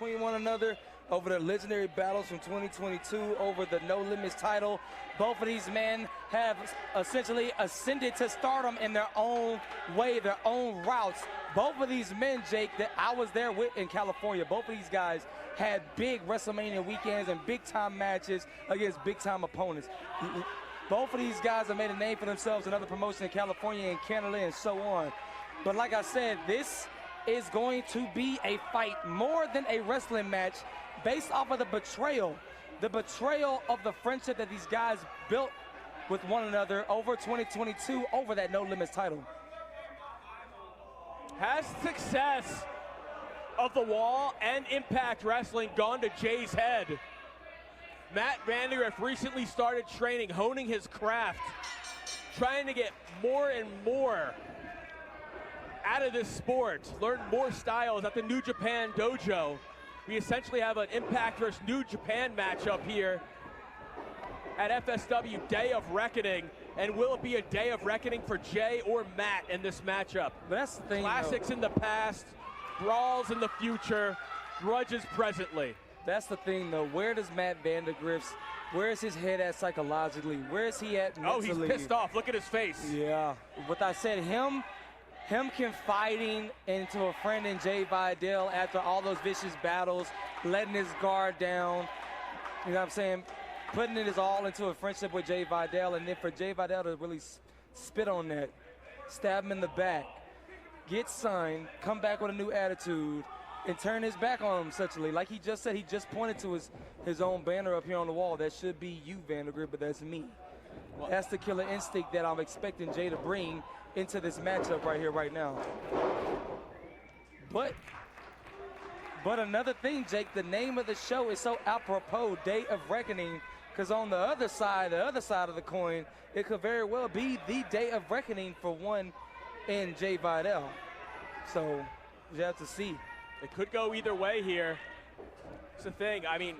between one another over the legendary battles from 2022 over the No Limits title. Both of these men have essentially ascended to stardom in their own way, their own routes. Both of these men, Jake, that I was there with in California, both of these guys had big WrestleMania weekends and big-time matches against big-time opponents. Both of these guys have made a name for themselves in other promotions in California and Canada and so on. But like I said, this is going to be a fight more than a wrestling match based off of the betrayal of the friendship that these guys built with one another over 2022 over that No Limits title. Has success of the Wall and Impact Wrestling gone to Jay's head? Matt Vandagriff recently started training, honing his craft, trying to get more and more out of this sport, learn more styles at the New Japan Dojo. We essentially have an Impact versus New Japan matchup here at FSW Day of Reckoning. And will it be a day of reckoning for Jay or Matt in this matchup? That's the thing, classics in the past, brawls in the future, grudges presently. That's the thing, though. Where does Matt Vandagriff's, where is his head at psychologically? Where is he at mentally? Oh, he's pissed off. Look at his face. Yeah. What I said, him confiding into a friend in Jay Vidal after all those vicious battles, letting his guard down, you know what I'm saying, putting it his all into a friendship with Jay Vidal, and then for Jay Vidal to really spit on that, stab him in the back, get signed, come back with a new attitude, and turn his back on him essentially. Like he just said, he just pointed to his own banner up here on the wall. That should be you, Vandagriff, but that's me. Well, that's the killer instinct that I'm expecting Jay to bring into this matchup right here, right now. But another thing, Jake, the name of the show is so apropos, Day of Reckoning, because on the other side of the coin, it could very well be the Day of Reckoning for one in Jay Vidal. So you have to see. It could go either way here. It's the thing. I mean,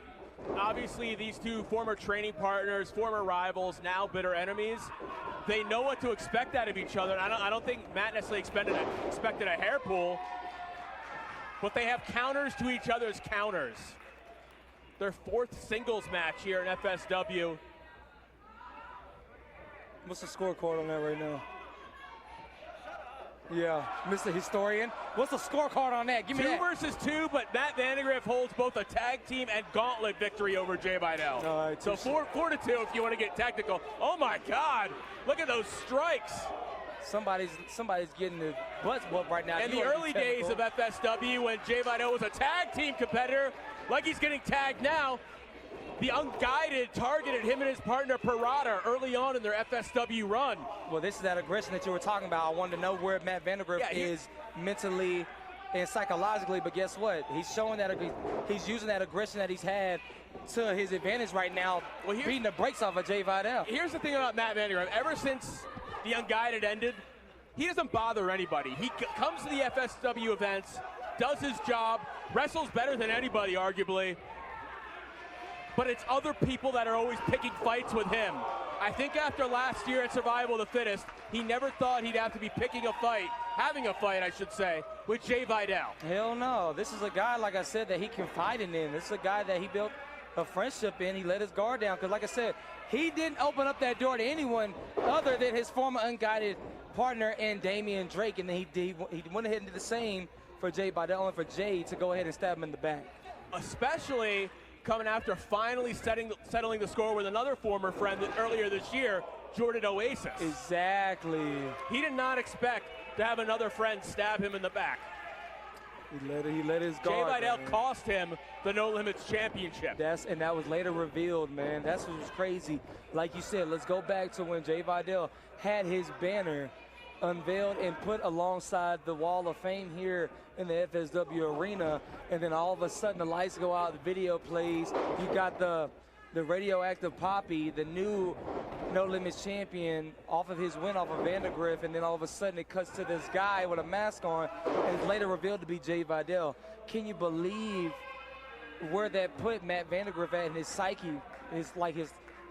obviously these two former training partners, former rivals, now bitter enemies, they know what to expect out of each other. And I don't think Matt necessarily expected a hair pull, but they have counters to each other's counters. Their fourth singles match here in FSW. What's the scorecard on that right now? Yeah, Mr. Historian. What's the scorecard on that? Give me that. 2 versus 2, but Matt Vandagriff holds both a tag team and gauntlet victory over Jay Vidal. All right, so 4 to 2 if you want to get technical. Oh my God, look at those strikes. Somebody's getting the butts whooped right now. In the early days of FSW, when Jay Vidal was a tag team competitor, like he's getting tagged now, the Unguided targeted him and his partner Parada early on in their FSW run. Well, this is that aggression that you were talking about. I wanted to know where Matt Vandagriff is mentally and psychologically, but guess what? He's showing that he's using that aggression that he's had to his advantage right now, beating the brakes off of Jay Vidal. Here's the thing about Matt Vandagriff. Ever since the Unguided ended, he doesn't bother anybody. He comes to the FSW events, does his job, wrestles better than anybody, arguably. But it's other people that are always picking fights with him. I think after last year at Survival of the Fittest, he never thought he'd have to be having a fight, I should say, with Jay Vidal. Hell no. This is a guy, like I said, that he confided in. This is a guy that he built a friendship in. He let his guard down because, like I said, he didn't open up that door to anyone other than his former Unguided partner and Damian Drake, and then he went ahead and did the same for Jay Vidal and for Jay to go ahead and stab him in the back. Especially coming after finally settling the score with another former friend earlier this year, Jordan Oasis. Exactly. He did not expect to have another friend stab him in the back. He let his guard. Jay Vidal cost him the No Limits Championship. And that was later revealed, man. That's what was crazy. Like you said, let's go back to when Jay Vidal had his banner unveiled and put alongside the Wall of Fame here in the FSW arena, and then all of a sudden the lights go out, the video plays, you got the radioactive Poppy, the new No Limits champion, off of his win off of Vandagriff, and then all of a sudden it cuts to this guy with a mask on, and it's later revealed to be Jay Vidal. Can you believe where that put Matt Vandagriff at in his psyche? It's like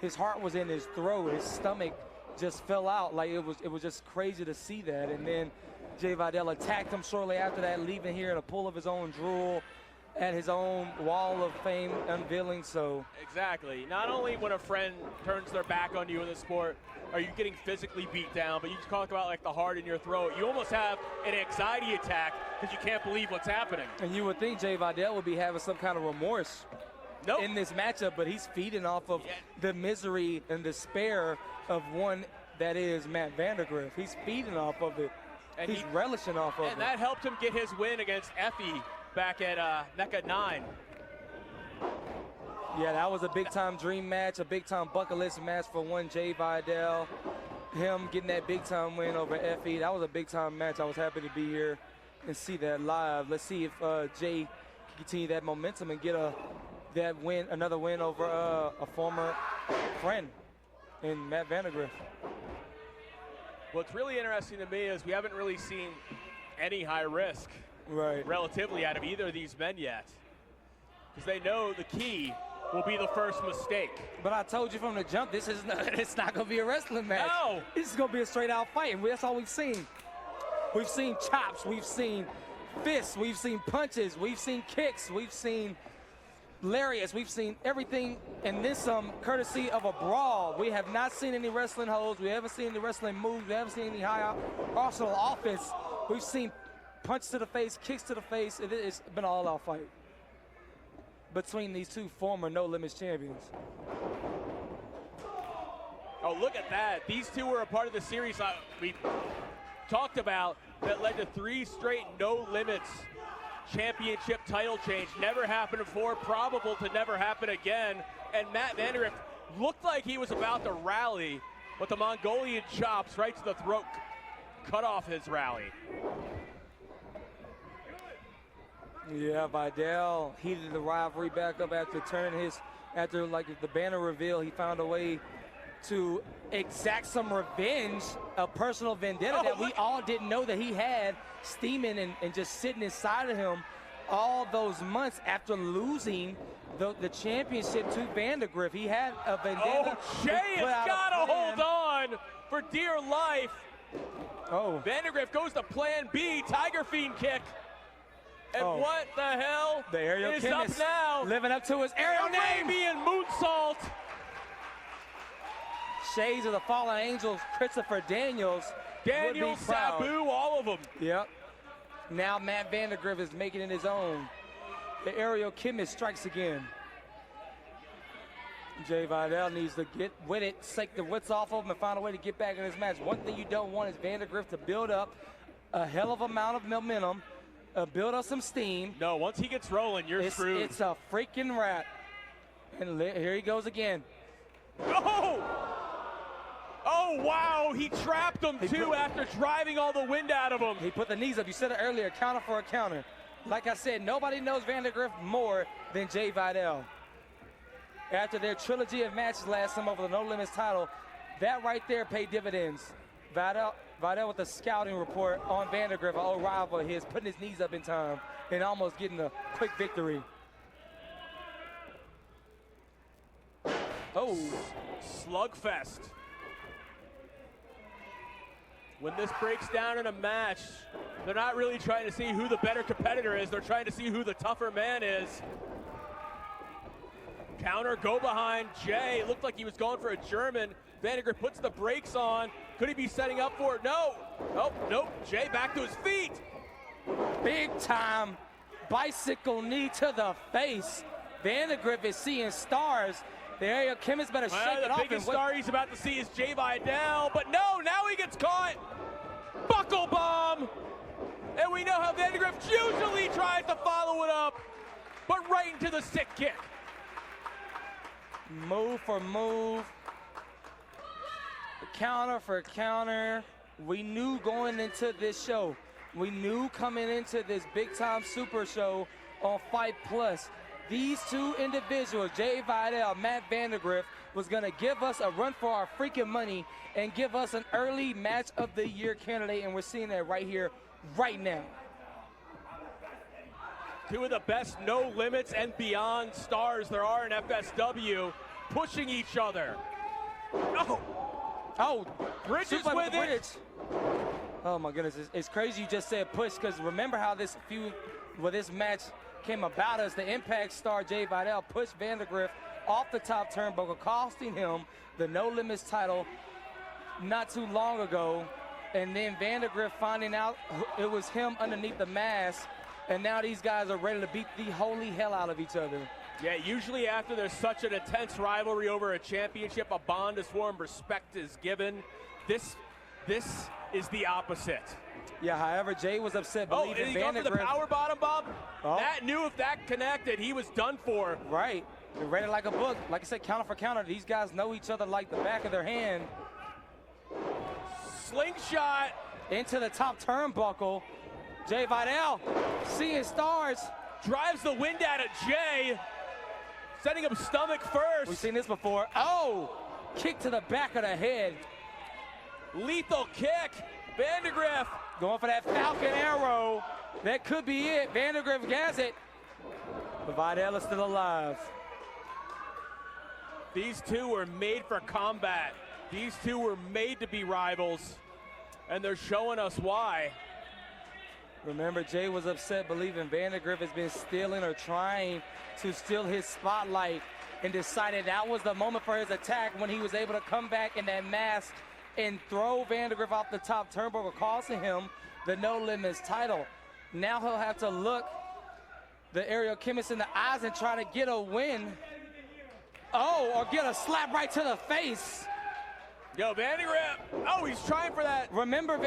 his heart was in his throat, his stomach just fell out. Like it was just crazy to see that. And then Jay Vidal attacked him shortly after that, leaving here in a pool of his own drool. at his own wall of fame unveiling. So exactly. Not only when a friend turns their back on you in the sport are you getting physically beat down, but you talk about like the heart in your throat. You almost have an anxiety attack because you can't believe what's happening. And you would think Jay Vidal would be having some kind of remorse in this matchup, but he's feeding off of the misery and despair of one that is Matt Vandagriff. He's feeding off of it. And he's relishing off of it. And that helped him get his win against Effie back at Mecca 9. Yeah, that was a big-time dream match, a big-time bucket list match for one Jay Vidal. Him getting that big-time win over Effie, that was a big-time match. I was happy to be here and see that live. Let's see if Jay can continue that momentum and get another win over a former friend in Matt Vandagriff. What's really interesting to me is we haven't really seen any high risk relatively out of either of these men yet. Because they know the key will be the first mistake. But I told you from the jump, it's not going to be a wrestling match. No! This is going to be a straight-out fight, and that's all we've seen. We've seen chops, we've seen fists, we've seen punches, we've seen kicks, we've seen lariats, we've seen everything, and then some, courtesy of a brawl. We have not seen any wrestling holds. We haven't seen any wrestling moves. We haven't seen any high arsenal offense. We've seen punches to the face, kicks to the face. It's been an all-out fight between these two former No Limits champions. Oh, look at that. These two were a part of the series we talked about that led to 3 straight No Limits championship title change. Never happened before, probable to never happen again. And Matt Vandagriff looked like he was about to rally, but the Mongolian chops right to the throat cut off his rally. Yeah, Vidal heated the rivalry back up after like the banner reveal. He found a way to exact some revenge, a personal vendetta that we all didn't know that he had steaming and just sitting inside of him all those months after losing the championship to Vandagriff. He had a vendetta. Oh, Jay has got to hold on for dear life. Oh. Vandagriff goes to plan B, Tiger Fiend kick. And what the hell the aerial is chemist up now? Living up to his aerial name. Arabian moonsault. Shades of the Fallen Angels, Christopher Daniels. Daniels, Sabu, all of them. Yep. Now Matt Vandagriff is making it his own. The aerial chemist strikes again. Jay Vidal needs to get with it, shake the wits off of him, and find a way to get back in this match. One thing you don't want is Vandagriff to build up a hell of amount of momentum, build up some steam. No, once he gets rolling, you're screwed. It's a freaking wrap. And here he goes again. Oh! Oh, wow, he trapped him, after driving all the wind out of him. He put the knees up. You said it earlier, counter for a counter. Like I said, nobody knows Vandagriff more than Jay Vidal. After their trilogy of matches last time over the No Limits title, that right there paid dividends. Vidal with a scouting report on Vandagriff, an old rival of his, putting his knees up in time and almost getting a quick victory. Oh. Slugfest. When this breaks down in a match, they're not really trying to see who the better competitor is. They're trying to see who the tougher man is. Counter, go behind Jay. It looked like he was going for a German. Vandagriff puts the brakes on. Could he be setting up for it? No. Oh, nope. Jay back to his feet. Big time bicycle knee to the face. Vandagriff is seeing stars. The aerial chemist better shake it off. The biggest star he's about to see is Jay Vidal, but no, now he gets caught. Buckle bomb. And we know how Vandagriff usually tries to follow it up, but right into the sick kick. Move for move. Counter for counter. We knew going into this show, we knew coming into this big time super show on Fight Plus, these two individuals, Jay Vidal, Matt Vandagriff, was going to give us a run for our freaking money and give us an early match of the year candidate, and we're seeing that right here, right now. Two of the best No Limits and beyond stars there are in FSW, pushing each other. Oh, Bridges with it. Oh my goodness, it's crazy you just said push, because remember how this match came about as the Impact star Jay Vidal pushed Vandagriff off the top turnbuckle, costing him the No Limits title not too long ago. And then Vandagriff finding out it was him underneath the mask, and now these guys are ready to beat the holy hell out of each other. Yeah, usually after there's such an intense rivalry over a championship, a bond is formed, respect is given. This is the opposite. Yeah, however, Jay was upset Oh, believing and he goes for the Vandagriff. power bottom, Bob? Oh. That knew if that connected, he was done for. Right. They read it like a book. Like I said, counter for counter. These guys know each other like the back of their hand. Slingshot. Into the top turnbuckle. Jay Vidal, seeing stars. Drives the wind out of Jay. Setting him stomach first. We've seen this before. Oh! Kick to the back of the head. Lethal kick. Vandagriff. Going for that Falcon Arrow. That could be it. Vandagriff has it. But Vidal is still alive. These two were made for combat. These two were made to be rivals. And they're showing us why. Remember, Jay was upset believing Vandagriff has been stealing or trying to steal his spotlight, and decided that was the moment for his attack when he was able to come back in that mask and throw Vandagriff off the top turnbuckle, costing him the No Limits title. Now he'll have to look the aerial chemist in the eyes and try to get a win. Oh, or get a slap right to the face. Yo, Vandagriff. Oh, he's trying for that. Remember,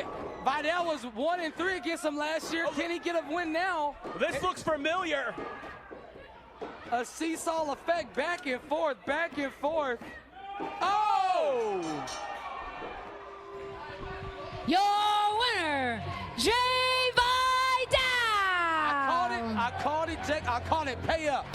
Vidal was 1-3 against him last year. Can he get a win now? This looks familiar. A seesaw effect, back and forth, back and forth. Oh! Your winner, Jay Vidal. I called it, Jake. I called it pay up.